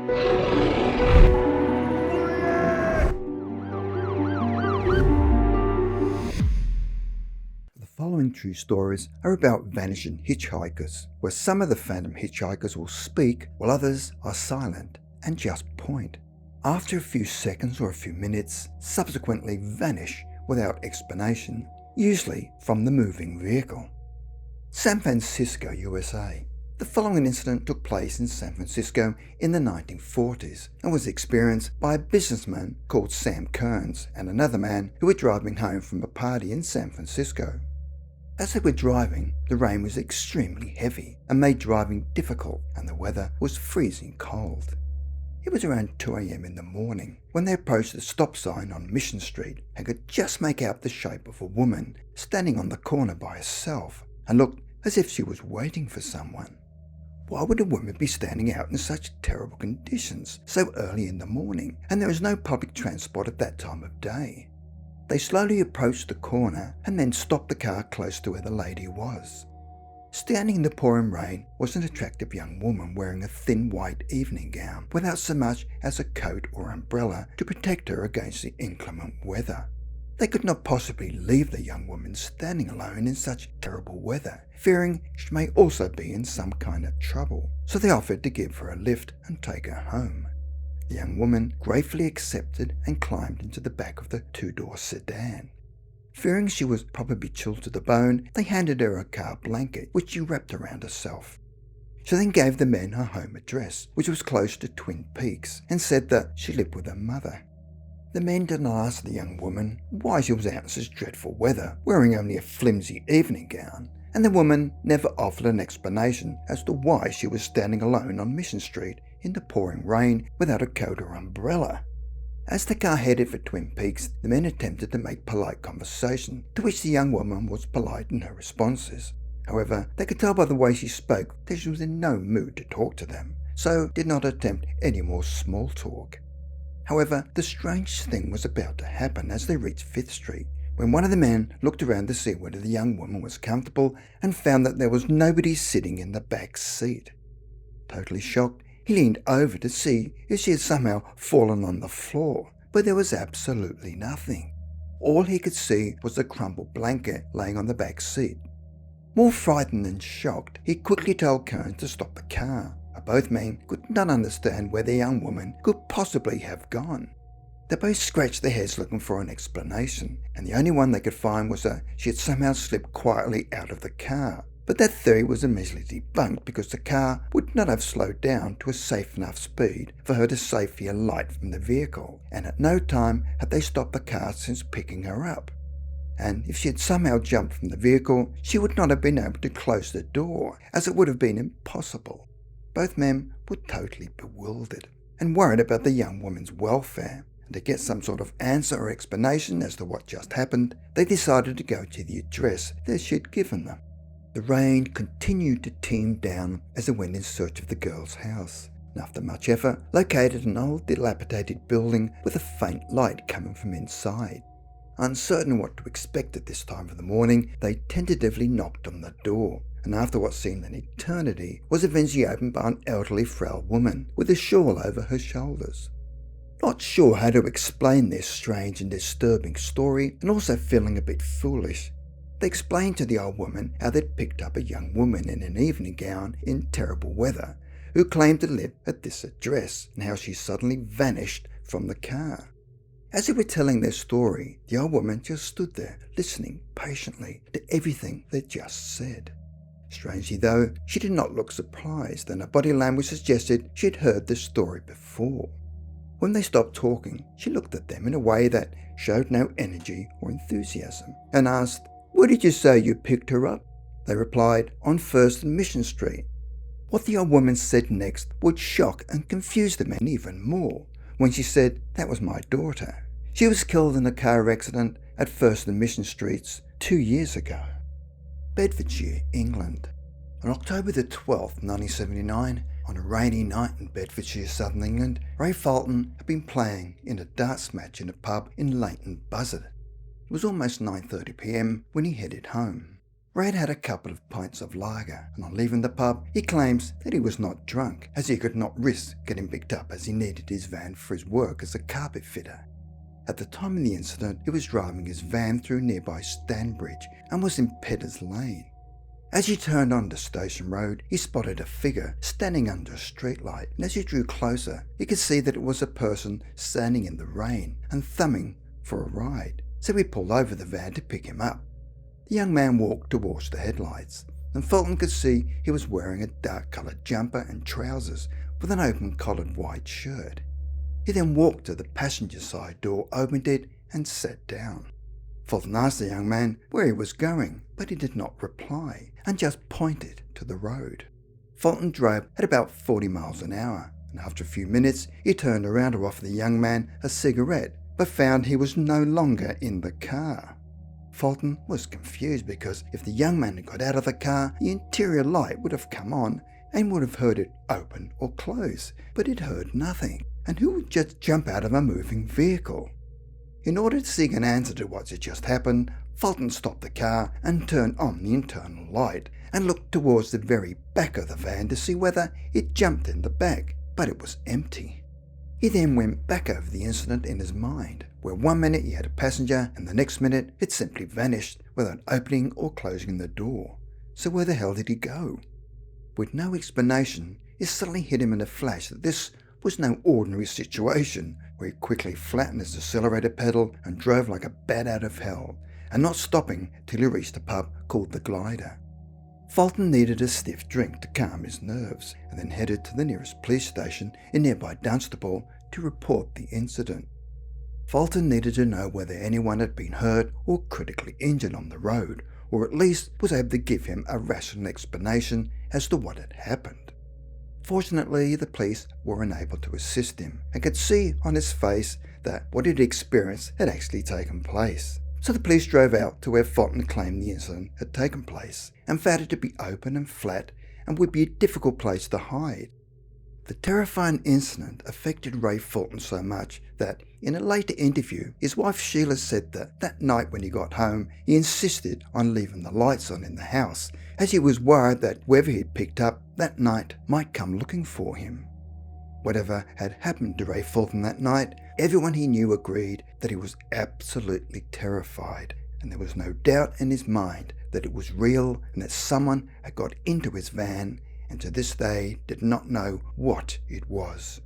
The following true stories are about vanishing hitchhikers, where some of the phantom hitchhikers will speak while others are silent and just point. After a few seconds or a few minutes, subsequently vanish without explanation, usually from the moving vehicle. San Francisco, USA. The following incident took place in San Francisco in the 1940s and was experienced by a businessman called Sam Kearns and another man who were driving home from a party in San Francisco. As they were driving, the rain was extremely heavy and made driving difficult, and the weather was freezing cold. It was around 2 a.m. in the morning when they approached the stop sign on Mission Street and could just make out the shape of a woman standing on the corner by herself and looked as if she was waiting for someone. Why would a woman be standing out in such terrible conditions so early in the morning, and there is no public transport at that time of day? They slowly approached the corner and then stopped the car close to where the lady was. Standing in the pouring rain was an attractive young woman wearing a thin white evening gown without so much as a coat or umbrella to protect her against the inclement weather. They could not possibly leave the young woman standing alone in such terrible weather, fearing she may also be in some kind of trouble, so they offered to give her a lift and take her home. The young woman gratefully accepted and climbed into the back of the two-door sedan. Fearing she was probably chilled to the bone, they handed her a car blanket, which she wrapped around herself. She then gave the men her home address, which was close to Twin Peaks, and said that she lived with her mother. The men did not ask the young woman why she was out in such dreadful weather, wearing only a flimsy evening gown, and the woman never offered an explanation as to why she was standing alone on Mission Street in the pouring rain without a coat or umbrella. As the car headed for Twin Peaks, the men attempted to make polite conversation, to which the young woman was polite in her responses. However, they could tell by the way she spoke that she was in no mood to talk to them, so did not attempt any more small talk. However, the strange thing was about to happen as they reached 5th Street, when one of the men looked around to see whether the young woman was comfortable and found that there was nobody sitting in the back seat. Totally shocked, he leaned over to see if she had somehow fallen on the floor, but there was absolutely nothing. All he could see was a crumpled blanket laying on the back seat. More frightened than shocked, he quickly told Kearns to stop the car. Both men could not understand where the young woman could possibly have gone. They both scratched their heads looking for an explanation, and the only one they could find was that she had somehow slipped quietly out of the car. But that theory was immediately debunked because the car would not have slowed down to a safe enough speed for her to safely alight from the vehicle, and at no time had they stopped the car since picking her up. And if she had somehow jumped from the vehicle, she would not have been able to close the door, as it would have been impossible. Both men were totally bewildered and worried about the young woman's welfare, and to get some sort of answer or explanation as to what just happened, they decided to go to the address that she had given them. The rain continued to teem down as they went in search of the girl's house, and after much effort, located an old dilapidated building with a faint light coming from inside. Uncertain what to expect at this time of the morning, they tentatively knocked on the door, and after what seemed an eternity, was eventually opened by an elderly frail woman with a shawl over her shoulders. Not sure how to explain this strange and disturbing story, and also feeling a bit foolish, they explained to the old woman how they'd picked up a young woman in an evening gown in terrible weather, who claimed to live at this address, and how she suddenly vanished from the car. As they were telling their story, the old woman just stood there, listening patiently to everything they just said. Strangely though, she did not look surprised, and her body language suggested she had heard the story before. When they stopped talking, she looked at them in a way that showed no energy or enthusiasm, and asked, "Where did you say you picked her up?" They replied, "On 1st and Mission Street." What the old woman said next would shock and confuse the men even more, when she said, "That was my daughter. She was killed in a car accident at 1st and Mission Streets 2 years ago." Bedfordshire, England. On October the 12th, 1979, on a rainy night in Bedfordshire, southern England, Ray Fulton had been playing in a darts match in a pub in Leighton Buzzard. It was almost 9:30 p.m. when he headed home. Ray had had a couple of pints of lager, and on leaving the pub, he claims that he was not drunk, as he could not risk getting picked up as he needed his van for his work as a carpet fitter. At the time of the incident, he was driving his van through nearby Stanbridge and was in Pedders Lane. As he turned onto Station Road, he spotted a figure standing under a streetlight, and as he drew closer, he could see that it was a person standing in the rain and thumbing for a ride, so he pulled over the van to pick him up. The young man walked towards the headlights, and Fulton could see he was wearing a dark-coloured jumper and trousers with an open-collared white shirt. He then walked to the passenger side door, opened it, and sat down. Fulton asked the young man where he was going, but he did not reply, and just pointed to the road. Fulton drove at about 40 miles an hour, and after a few minutes he turned around to offer the young man a cigarette, but found he was no longer in the car. Fulton was confused because if the young man had got out of the car, the interior light would have come on and would have heard it open or close, but it heard nothing. And who would just jump out of a moving vehicle? In order to seek an answer to what had just happened, Fulton stopped the car and turned on the internal light and looked towards the very back of the van to see whether it jumped in the back, but it was empty. He then went back over the incident in his mind, where one minute he had a passenger and the next minute it simply vanished without opening or closing the door. So where the hell did he go? With no explanation, it suddenly hit him in a flash that this was no ordinary situation, where he quickly flattened his accelerator pedal and drove like a bat out of hell, and not stopping till he reached a pub called the Glider. Fulton needed a stiff drink to calm his nerves, and then headed to the nearest police station in nearby Dunstable to report the incident. Fulton needed to know whether anyone had been hurt or critically injured on the road, or at least was able to give him a rational explanation as to what had happened. Fortunately, the police were unable to assist him and could see on his face that what he'd experienced had actually taken place. So the police drove out to where Fulton claimed the incident had taken place and found it to be open and flat and would be a difficult place to hide. The terrifying incident affected Ray Fulton so much that, in a later interview, his wife Sheila said that night when he got home, he insisted on leaving the lights on in the house, as he was worried that whoever he'd picked up that night might come looking for him. Whatever had happened to Ray Fulton that night, everyone he knew agreed that he was absolutely terrified, and there was no doubt in his mind that it was real and that someone had got into his van and to this day did not know what it was.